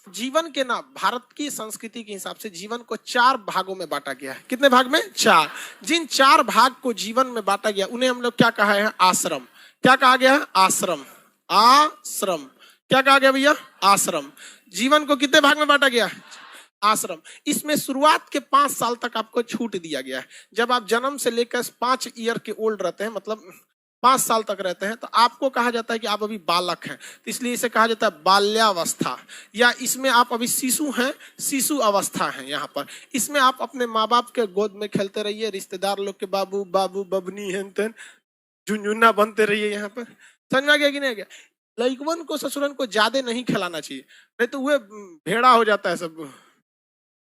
जीवन के ना भारत की संस्कृति के हिसाब से जीवन को 4 भागों में बांटा गया है। कितने भाग में? 4। जिन 4 भाग को जीवन में बांटा गया उन्हें हम लोग क्या कहा है? आश्रम। क्या कहा गया है? आश्रम। आश्रम क्या कहा गया भैया? आश्रम। जीवन को कितने भाग में बांटा गया? आश्रम। इसमें शुरुआत के 5 साल तक आपको छूट दिया गया है। जब आप जन्म से लेकर 5 ईयर के ओल्ड रहते हैं, मतलब 5 साल तक रहते हैं, तो आपको कहा जाता है कि आप अभी बालक हैं, तो इसलिए इसे कहा जाता है बाल्यावस्था, या इसमें आप अभी शिशु हैं, शिशु अवस्था है। यहाँ पर इसमें आप अपने माँ बाप के गोद में खेलते रहिए, रिश्तेदार लोग के बाबू बाबू बबनी हेन तेन झुनझुना बनते रहिए। यहाँ पर समझ में आ गया कि नहीं आ गया? लड़कवन को ससुरन को ज्यादा नहीं खिलाना चाहिए, नहीं तो वह भेड़ा हो जाता है। सब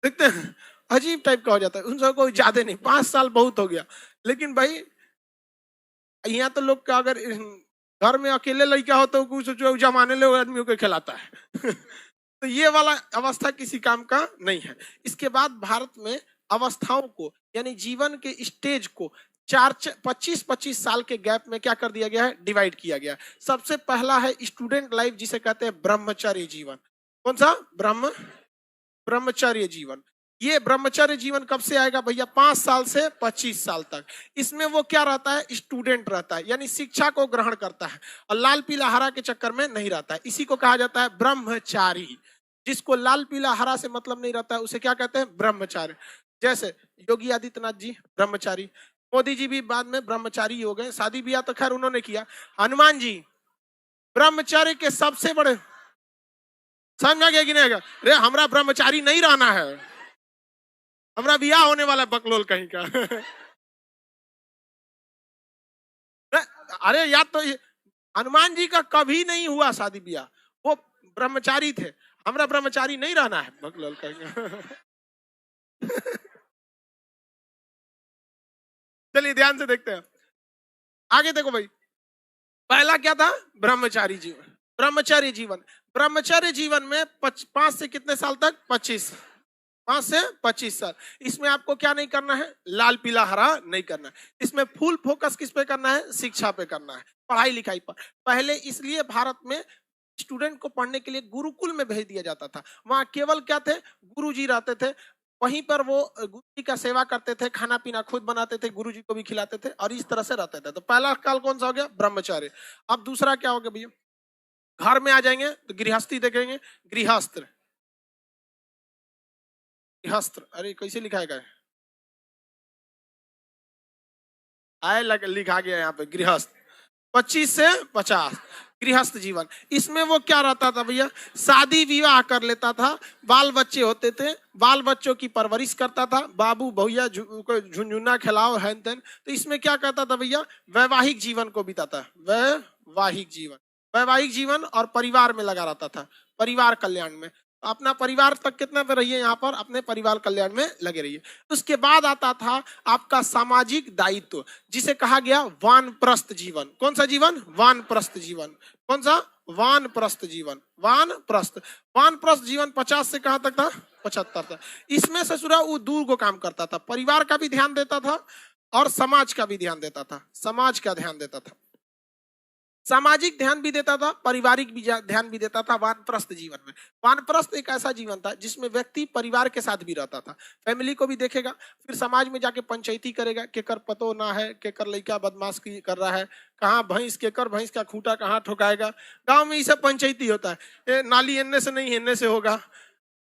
देखते हैं अजीब टाइप का हो जाता है। उन सबको ज्यादा नहीं, 5 साल बहुत हो गया। लेकिन भाई यहाँ तो लोग का अगर घर में अकेले लड़का हो तो कुछ जमाने ले आदमियों को खिलाता है तो ये वाला अवस्था किसी काम का नहीं है। इसके बाद भारत में अवस्थाओं को यानी जीवन के स्टेज को 25-25 साल के गैप में क्या कर दिया गया है? डिवाइड किया गया है। सबसे पहला है स्टूडेंट लाइफ, जिसे कहते हैं ब्रह्मचर्य जीवन। कौन सा? ब्रह्मचर्य जीवन। ये ब्रह्मचर्य जीवन कब से आएगा भैया? 5 साल से 25 साल तक। इसमें वो क्या रहता है? स्टूडेंट रहता है, यानी शिक्षा को ग्रहण करता है और लाल पीला हरा के चक्कर में नहीं रहता है। इसी को कहा जाता है ब्रह्मचारी। जिसको लाल पीला हरा से मतलब नहीं रहता है उसे क्या कहते हैं? ब्रह्मचारी। जैसे योगी आदित्यनाथ जी ब्रह्मचारी, मोदी जी भी बाद में ब्रह्मचारी हो गए, शादी ब्याह तो खैर उन्होंने किया। हनुमान जी ब्रह्मचारी के सबसे बड़े। समझ में गया कि नहीं? अरे हमरा ब्रह्मचारी नहीं रहना है, हमरा बियाह होने वाला बकलोल कहीं का अरे याद तो हनुमान जी का कभी नहीं हुआ शादी ब्याह, वो ब्रह्मचारी थे। हमरा ब्रह्मचारी नहीं रहना है, बकलोल कहीं का चलिए ध्यान से देखते हैं आगे। देखो भाई, पहला क्या था? ब्रह्मचारी जीवन। ब्रह्मचर्य जीवन, ब्रह्मचर्य जीवन में 5 से कितने साल तक? 25। 5 से 25 साल। इसमें आपको क्या नहीं करना है? लाल पीला हरा नहीं करना है। इसमें फुल फोकस किस पे करना है? शिक्षा पे करना है, पढ़ाई लिखाई पर। पहले इसलिए भारत में स्टूडेंट को पढ़ने के लिए गुरुकुल में भेज दिया जाता था। वहां केवल क्या थे? गुरुजी रहते थे, वहीं पर वो गुरु जी का सेवा करते थे, खाना पीना खुद बनाते थे, गुरु जी को भी खिलाते थे, और इस तरह से रहते थे। तो पहला काल कौन सा हो गया? ब्रह्मचर्य। अब दूसरा क्या हो गया भैया? घर में आ जाएंगे तो गृहस्थी देखेंगे। गृहस्थ, गृहस्थ, अरे कैसे लिखा है? आए लिखा गया यहाँ पे गृहस्थ। 25 से 50 गृहस्थ जीवन। इसमें वो क्या रहता था भैया? शादी विवाह कर लेता था, बाल बच्चे होते थे, बाल बच्चों की परवरिश करता था, बाबू भैया को झुनझुना खिलाओ हैन तेन। तो इसमें क्या कहता था भैया? वैवाहिक जीवन को बिताता। वैवाहिक जीवन, वैवाहिक जीवन और परिवार में लगा रहता था, परिवार कल्याण में। अपना परिवार तक कितना पे रहिए? यहाँ पर अपने परिवार कल्याण में लगे रहिए। उसके बाद आता था आपका सामाजिक दायित्व, जिसे कहा गया वानप्रस्थ जीवन। कौन सा जीवन? वानप्रस्थ जीवन। कौन सा? वानप्रस्थ जीवन। वानप्रस्थ जीवन 50 से कहां तक था? 75 तक। इसमें ससुरा वो दूर को काम करता था, परिवार का भी ध्यान देता था और समाज का भी ध्यान देता था। समाज का ध्यान देता था, सामाजिक ध्यान भी देता था, पारिवारिक भी ध्यान भी देता था। वानप्रस्थ जीवन में, वानप्रस्थ एक ऐसा जीवन था जिसमें व्यक्ति परिवार के साथ भी रहता था, फैमिली को भी देखेगा, फिर समाज में जाके पंचायती करेगा, केकर पतो ना है, केकर लड़का बदमाश कर रहा है, कहाँ भैंस, केकर भैंस का खूंटा कहाँ ठोकाएगा। गांव में ये सब पंचायती होता है। नाली एन्ने से नहीं एन्ने से होगा,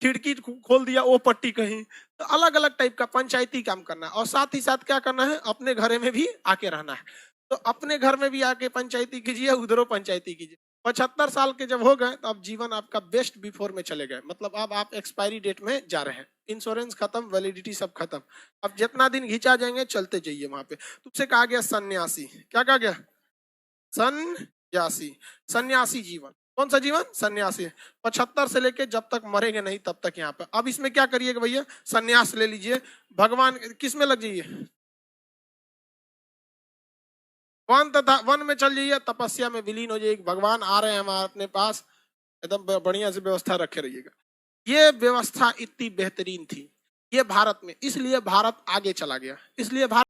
खिड़की खोल दिया वो पट्टी कहीं। तो अलग अलग टाइप का पंचायती काम करना, और साथ ही साथ क्या करना है? अपने घरे में भी आके रहना है। तो अपने घर में भी आके पंचायती कीजिए, उधरों पंचायती कीजिए। 75 साल के जब हो गए तो अब जीवन आपका बेस्ट बिफोर में चले गए, मतलब अब आप एक्सपायरी डेट में जा रहे हैं। इंश्योरेंस खत्म, वैलिडिटी सब खत्म। अब जितना दिन घिंचा जाएंगे चलते जाइए वहां पे। तुमसे कहा गया सन्यासी। क्या कहा गया? सन्यासी, सन्यासी जीवन। कौन सा जीवन? सन्यासी। 75 से लेके जब तक मरेंगे नहीं तब तक यहाँ पे। अब इसमें क्या करिएगा भैया? सन्यास ले लीजिए, भगवान किस में लग जाइए? वन तथा वन में चल जाइए, तपस्या में विलीन हो जाइए। भगवान आ रहे हैं हमारे अपने पास, एकदम बढ़िया से व्यवस्था रखे रहिएगा। ये व्यवस्था इतनी बेहतरीन थी ये भारत में, इसलिए भारत आगे चला गया। इसलिए भारत